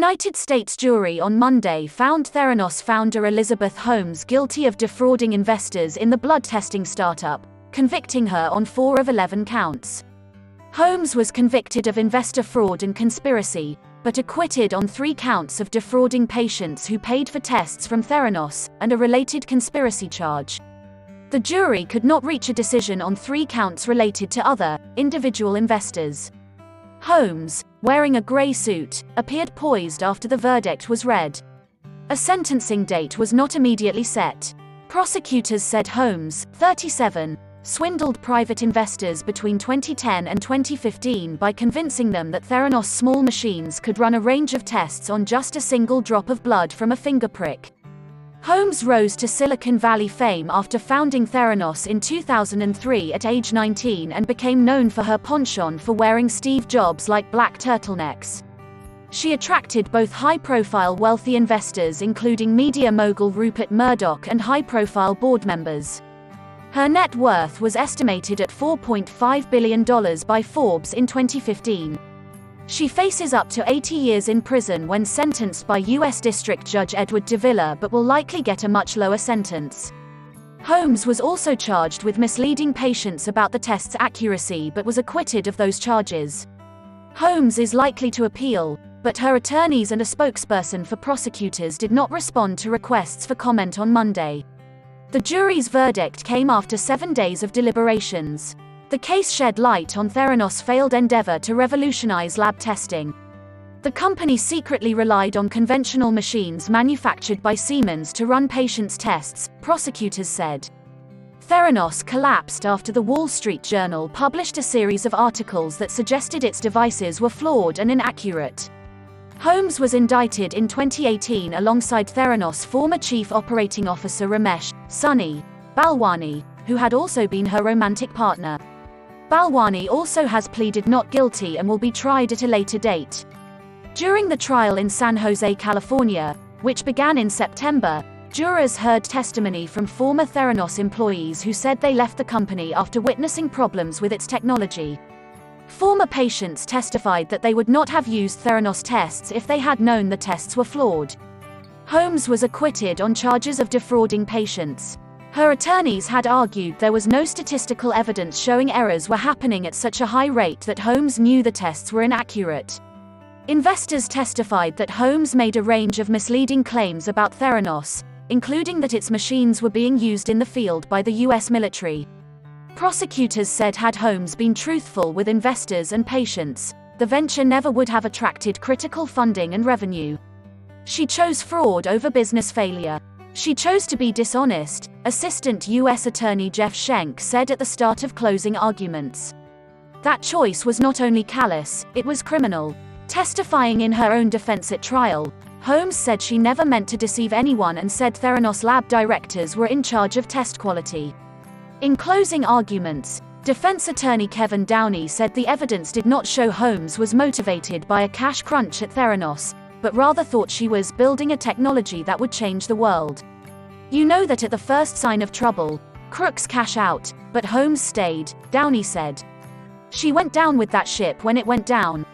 United States jury on Monday found Theranos founder Elizabeth Holmes guilty of defrauding investors in the blood testing startup, convicting her on 4 of 11 counts. Holmes was convicted of investor fraud and conspiracy, but acquitted on 3 counts of defrauding patients who paid for tests from Theranos, and a related conspiracy charge. The jury could not reach a decision on 3 counts related to other, individual investors. Holmes, wearing a grey suit, appeared poised after the verdict was read. A sentencing date was not immediately set. Prosecutors said Holmes, 37, swindled private investors between 2010 and 2015 by convincing them that Theranos small machines could run a range of tests on just a single drop of blood from a finger prick. Holmes rose to Silicon Valley fame after founding Theranos in 2003 at age 19 and became known for her penchant for wearing Steve Jobs-like black turtlenecks. She attracted both high-profile wealthy investors including media mogul Rupert Murdoch and high-profile board members. Her net worth was estimated at $4.5 billion by Forbes in 2015. She faces up to 80 years in prison when sentenced by U.S. District Judge Edward Davila, but will likely get a much lower sentence. Holmes was also charged with misleading patients about the test's accuracy but was acquitted of those charges. Holmes is likely to appeal, but her attorneys and a spokesperson for prosecutors did not respond to requests for comment on Monday. The jury's verdict came after 7 days of deliberations. The case shed light on Theranos' failed endeavor to revolutionize lab testing. The company secretly relied on conventional machines manufactured by Siemens to run patients' tests, prosecutors said. Theranos collapsed after the Wall Street Journal published a series of articles that suggested its devices were flawed and inaccurate. Holmes was indicted in 2018 alongside Theranos' former chief operating officer Ramesh Sunny Balwani, who had also been her romantic partner. Balwani also has pleaded not guilty and will be tried at a later date. During the trial in San Jose, California, which began in September, jurors heard testimony from former Theranos employees who said they left the company after witnessing problems with its technology. Former patients testified that they would not have used Theranos tests if they had known the tests were flawed. Holmes was acquitted on charges of defrauding patients. Her attorneys had argued there was no statistical evidence showing errors were happening at such a high rate that Holmes knew the tests were inaccurate. Investors testified that Holmes made a range of misleading claims about Theranos, including that its machines were being used in the field by the U.S. military. Prosecutors said had Holmes been truthful with investors and patients, the venture never would have attracted critical funding and revenue. She chose fraud over business failure. She chose to be dishonest, Assistant U.S. Attorney Jeff Schenck said at the start of closing arguments. That choice was not only callous, it was criminal. Testifying in her own defense at trial, Holmes said she never meant to deceive anyone and said Theranos lab directors were in charge of test quality. In closing arguments, defense attorney Kevin Downey said the evidence did not show Holmes was motivated by a cash crunch at Theranos, but rather thought she was building a technology that would change the world. You know that at the first sign of trouble, crooks cash out, but Holmes stayed, Downey said. She went down with that ship when it went down.